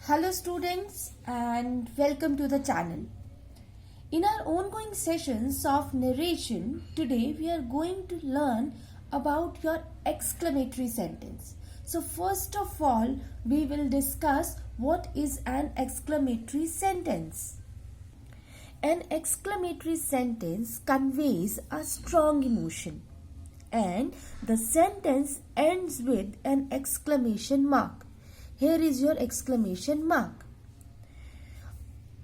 Hello students and welcome to the channel. In our ongoing sessions of narration, today we are going to learn about your exclamatory sentence. So first of all, we will discuss what is an exclamatory sentence. An exclamatory sentence conveys a strong emotion and the sentence ends with an exclamation mark. Here is your exclamation mark.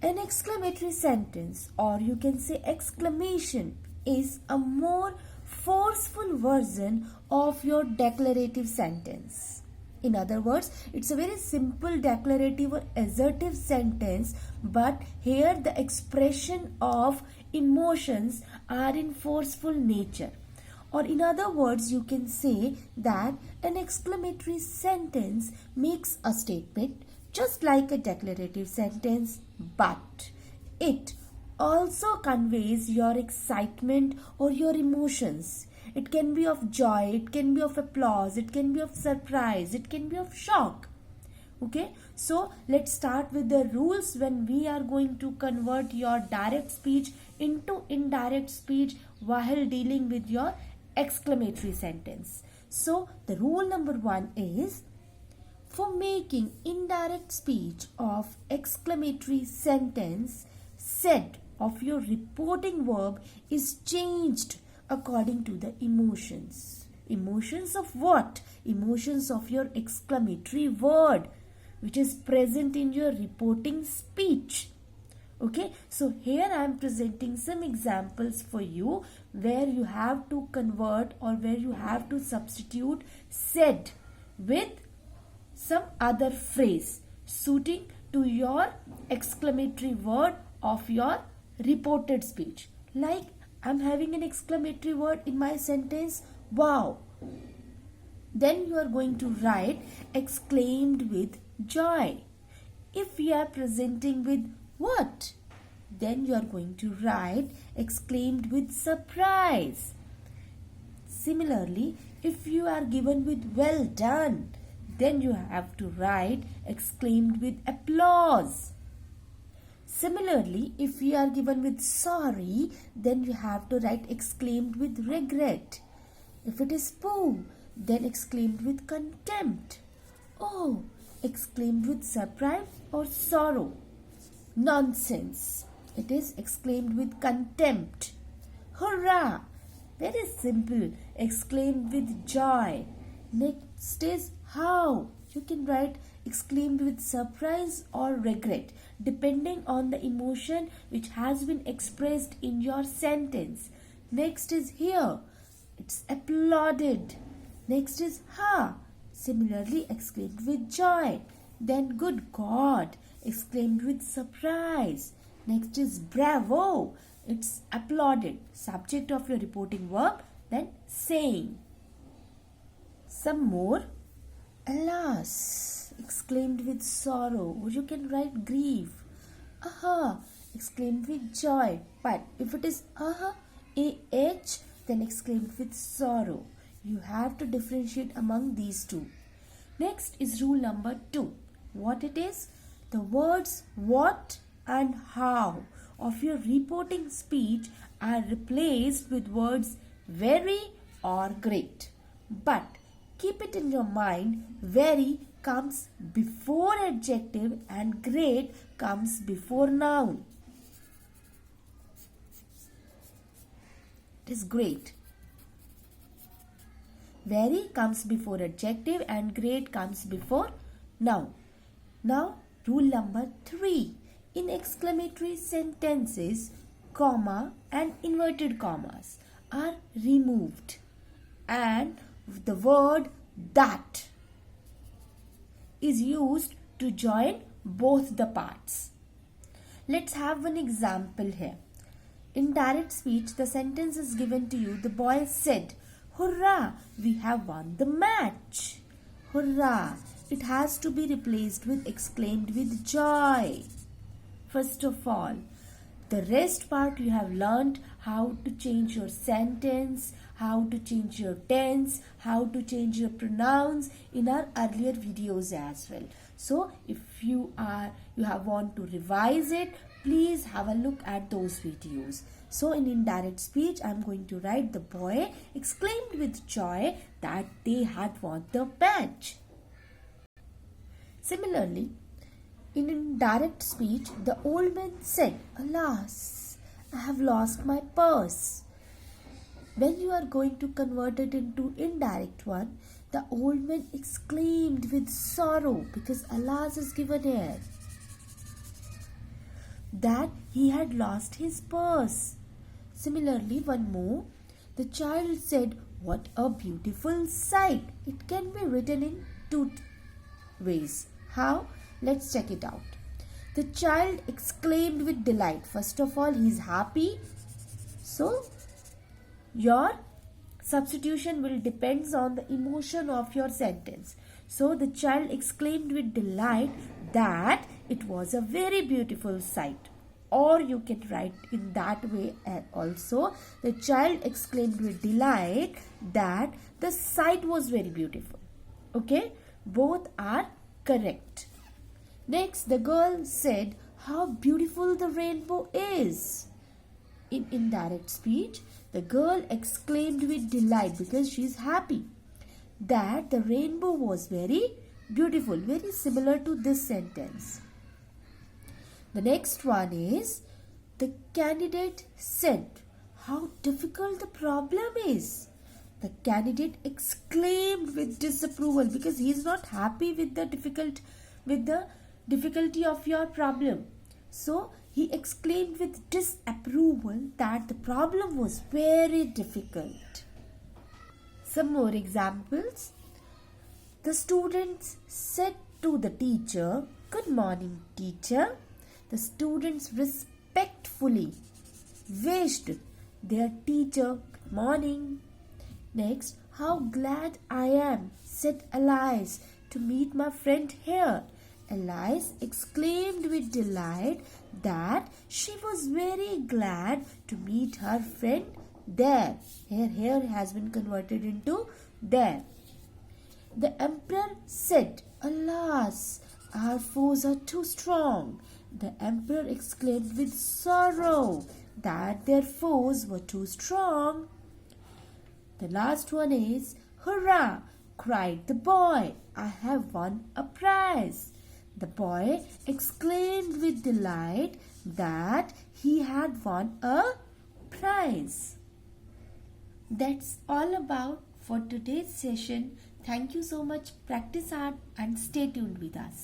An exclamatory sentence, or you can say exclamation, is a more forceful version of your declarative sentence. In other words, it's a very simple declarative or assertive sentence, but here the expression of emotions are in forceful nature. Or in other words, you can say that an exclamatory sentence makes a statement just like a declarative sentence, but it also conveys your excitement or your emotions. It can be of joy, it can be of applause, it can be of surprise, it can be of shock. Okay, so let's start with the rules when we are going to convert your direct speech into indirect speech while dealing with your exclamatory sentence. So the rule number 1 is, for making indirect speech of exclamatory sentence, said of your reporting verb is changed according to the emotions. Emotions of what? Emotions of your exclamatory word which is present in your reporting speech. Okay, so here I am presenting some examples for you where you have to convert or where you have to substitute said with some other phrase suiting to your exclamatory word of your reported speech. Like I am having an exclamatory word in my sentence, wow. Then you are going to write exclaimed with joy. If we are presenting with what? Then you are going to write exclaimed with surprise. Similarly, if you are given with well done, then you have to write exclaimed with applause. Similarly, if you are given with sorry, then you have to write exclaimed with regret. If it is pooh, then exclaimed with contempt. Oh, exclaimed with surprise or sorrow. Nonsense. It is exclaimed with contempt. Hurrah! Very simple. Exclaimed with joy. Next is how. You can write exclaimed with surprise or regret depending on the emotion which has been expressed in your sentence. Next is here. It's applauded. Next is ha. Similarly exclaimed with joy. Then good God. Exclaimed with surprise. Next is bravo. It's applauded. Subject of your reporting verb. Then saying. Some more. Alas. Exclaimed with sorrow. Or you can write grief. Aha. Exclaimed with joy. But if it is aha, A-H, then exclaimed with sorrow. You have to differentiate among these two. Next is rule number 2. What it is? The words what and how of your reporting speech are replaced with words very or great. But keep it in your mind, very comes before adjective and great comes before noun. It is great. Very comes before adjective and great comes before noun. Now, rule number 3. In exclamatory sentences, comma and inverted commas are removed and the word that is used to join both the parts. Let's have an example here. In direct speech, the sentence is given to you. The boy said, "Hurrah, we have won the match." Hurrah. It has to be replaced with exclaimed with joy. First of all, The rest part you have learned how to change your sentence, how to change your tense, how to change your pronouns in our earlier videos as well. So if you have want to revise it, please have a look at those videos. So in indirect speech, I am going to write, the boy exclaimed with joy that they had won the match. Similarly, in indirect speech, the old man said, "Alas, I have lost my purse." When you are going to convert it into indirect one, the old man exclaimed with sorrow, because alas is given here, that he had lost his purse. Similarly, one more, the child said, "What a beautiful sight." It can be written in two ways. How? Let's check it out. The child exclaimed with delight. First of all, he is happy. So, your substitution will depend on the emotion of your sentence. So, the child exclaimed with delight that it was a very beautiful sight. Or you can write in that way also. The child exclaimed with delight that the sight was very beautiful. Okay? Both are correct. Next, the girl said, "How beautiful the rainbow is." In indirect speech, the girl exclaimed with delight, because she is happy, that the rainbow was very beautiful. Very similar to this sentence. The next one is, the candidate said, "How difficult the problem is." The candidate exclaimed with disapproval, because he is not happy with the difficulty of your problem. So he exclaimed with disapproval that the problem was very difficult. Some more examples. The students said to the teacher, "Good morning, teacher." The students respectfully wished their teacher good morning. Next, "How glad I am," said Alice, "to meet my friend here." Alice exclaimed with delight that she was very glad to meet her friend there. Here has been converted into there. The emperor said, "Alas, our foes are too strong." The emperor exclaimed with sorrow that their foes were too strong. The last one is, "Hurrah!" cried the boy, "I have won a prize." The boy exclaimed with delight that he had won a prize. That's all about for today's session. Thank you so much. Practice hard and stay tuned with us.